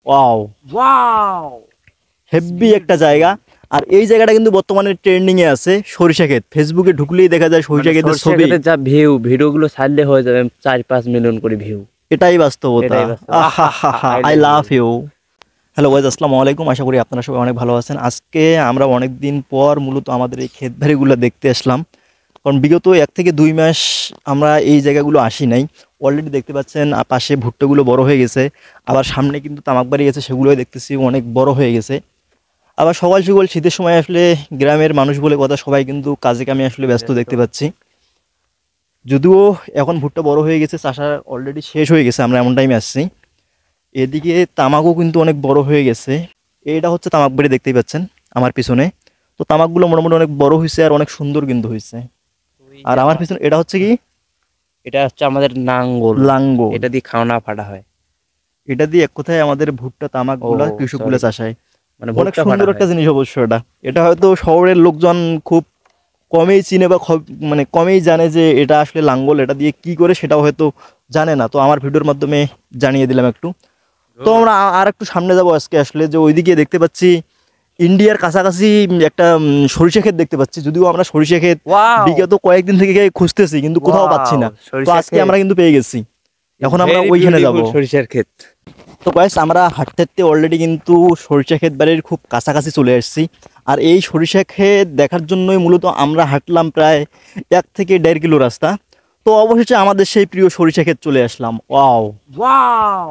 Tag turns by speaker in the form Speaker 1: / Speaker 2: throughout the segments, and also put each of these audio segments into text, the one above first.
Speaker 1: Wow,
Speaker 2: wow,
Speaker 1: heavy একটা জায়গা। আর এই জায়গাটা কিন্তু বর্তমানে ট্রেন্ডিং এ আছে, সরিষা ক্ষেত। ফেসবুকে ঢুকলেই দেখা যায় সরিষা ক্ষেতের
Speaker 2: সরষে
Speaker 1: ছবি।
Speaker 2: ক্ষেতের যা ভিউ, ভিডিওগুলো ছাড়লে হয়ে যাবে 4-5 মিলিয়ন করে ভিউ।
Speaker 1: এটাই বাস্তবতা।
Speaker 2: এটাই বাস্তব।
Speaker 1: আহা হা হা,
Speaker 2: I
Speaker 1: I
Speaker 2: love
Speaker 1: love
Speaker 2: you.
Speaker 1: You. Hello guys, আসসালামু আলাইকুম। আশা করি আপনারা সবাই অনেক ভালো আছেন। আজকে আমরা অনেক দিন পর মূলত আমাদের এই ক্ষেত বাড়িগুলো দেখতে আসলাম, কারণ বিগত 1 থেকে 2 মাস আমরা এই জায়গাগুলো আসি নাই। অলরেডি দেখতে পাচ্ছেন পাশে ভুট্টাগুলো বড় হয়ে গেছে, আবার সামনে কিন্তু তামাক বাড়ি গেছে, সেগুলোই দেখতেছি অনেক বড় হয়ে গেছে। আবার সকাল সকাল শীতের সময় আসলে গ্রামের মানুষ বলে কথা, সবাই কিন্তু কাজে কামে আসলে ব্যস্ত দেখতে পাচ্ছি। যদিও এখন ভুট্টা বড় হয়ে গেছে, চাষা অলরেডি শেষ হয়ে গেছে, আমরা এমন টাইমে আসছি। এদিকে তামাকও কিন্তু অনেক বড় হয়ে গেছে। এটা হচ্ছে তামাক বাড়ি, দেখতেই পাচ্ছেন আমার পিছনে। তো তামাকগুলো মোটামুটি অনেক বড় হয়েছে আর অনেক সুন্দর কিন্তু হয়েছে। আর আমার পিছনে এটা হচ্ছে কি,
Speaker 2: এটা হচ্ছে আমাদের নাঙ্গল।
Speaker 1: লাঙ্গল।
Speaker 2: এটা দিয়ে খাওনা ফাটা হয়।
Speaker 1: এটা দিয়ে এক কথায় আমাদের ভুট্টা তামাক
Speaker 2: ও
Speaker 1: গুলা কৃষকগুলা
Speaker 2: সরি,
Speaker 1: চাষায়।
Speaker 2: মানে
Speaker 1: অনেক
Speaker 2: ভুট্টা ফাটা
Speaker 1: সুন্দর একটা
Speaker 2: হয়।
Speaker 1: জিনিস অবশ্য এটা। এটা হয়তো শহরের লোকজন খুব কমেই চিনে বা মানে কমেই জানে যে এটা আসলে লাঙ্গল। এটা দিয়ে কি করে সেটাও হয়তো জানে না। তো আমার ভিডিওর মাধ্যমে জানিয়ে দিলাম একটু। তো আমরা আর একটু সামনে যাবো আজকে। আসলে যে ওইদিকে দেখতে পাচ্ছি ইন্ডিয়ার কাছাকাছি একটা সরিষা ক্ষেত দেখতে পাচ্ছি। যদিও আমরা সরিষা ক্ষেত
Speaker 2: ওয়াও,
Speaker 1: বিগত কয়েকদিন থেকে খুঁজতেছি, কিন্তু কোথাও পাচ্ছি
Speaker 2: ওয়াও,
Speaker 1: না। তো
Speaker 2: সরিষা
Speaker 1: আজকে
Speaker 2: ক্ষেত।
Speaker 1: আমরা কিন্তু পেয়ে গেছি। এখন আমরা
Speaker 2: ভেরি
Speaker 1: ওইখানে যাব।
Speaker 2: বিউটিফুল সরিষার ক্ষেত।
Speaker 1: তো গাইস, আমরা হাঁটতে হাঁটতে অলরেডি কিন্তু সরিষা ক্ষেত বাড়ির খুব কাছাকাছি চলে আসছি। আর এই সরিষা ক্ষেত দেখার জন্যই মূলত আমরা হাঁটলাম প্রায় 1 থেকে 1.5 কিলো রাস্তা। তো অবশেষে আমাদের সেই প্রিয় সরিষা ক্ষেত চলে আসলাম। ওয়াও,
Speaker 2: ওয়াও,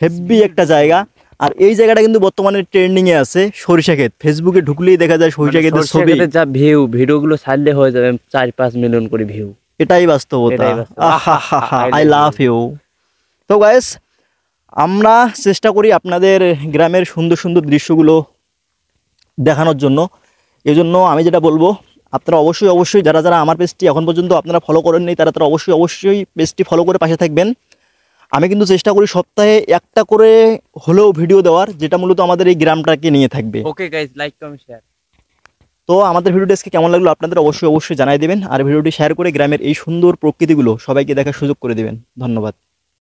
Speaker 1: হেভি একটা জায়গা। আর এই জায়গাটা কিন্তু বর্তমানে ট্রেন্ডিং এ আছে, সরিষা ক্ষেত। ফেসবুকে ঢুকলেই দেখা যায় সরিষা ক্ষেতের
Speaker 2: সরষে
Speaker 1: ছবি।
Speaker 2: ক্ষেতের যা ভিউ, ভিডিওগুলো ছাড়লে হয়ে যাবে 4-5 মিলিয়ন করে ভিউ।
Speaker 1: এটাই বাস্তবতা।
Speaker 2: এটাই বাস্তব।
Speaker 1: আহা হা হা,
Speaker 2: I
Speaker 1: I
Speaker 2: love you.
Speaker 1: Love you. তো গাইস, আমরা চেষ্টা করি আপনাদের গ্রামের সুন্দর সুন্দর দৃশ্যগুলো দেখানোর জন্য। এজন্য আমি যেটা বলবো, আপনারা অবশ্যই অবশ্যই যারা যারা আমার পেজটি এখন পর্যন্ত আপনারা ফলো করেননি, তারা তারা অবশ্যই অবশ্যই পেজটি ফলো করে পাশে থাকবেন। আমি কিন্তু চেষ্টা করি সপ্তাহে একটা করে হলেও ভিডিও দেওয়ার, যেটা মূলত আমাদের এই গ্রামটাকে নিয়ে থাকবে।
Speaker 2: Okay guys, like comment share.
Speaker 1: তো আমাদের ভিডিওটি আজকে কেমন লাগলো আপনাদের অবশ্যই অবশ্যই জানাই দেবেন। আর ভিডিওটি শেয়ার করে গ্রামের এই সুন্দর প্রকৃতিগুলো সবাইকে দেখার সুযোগ করে দেবেন। ধন্যবাদ।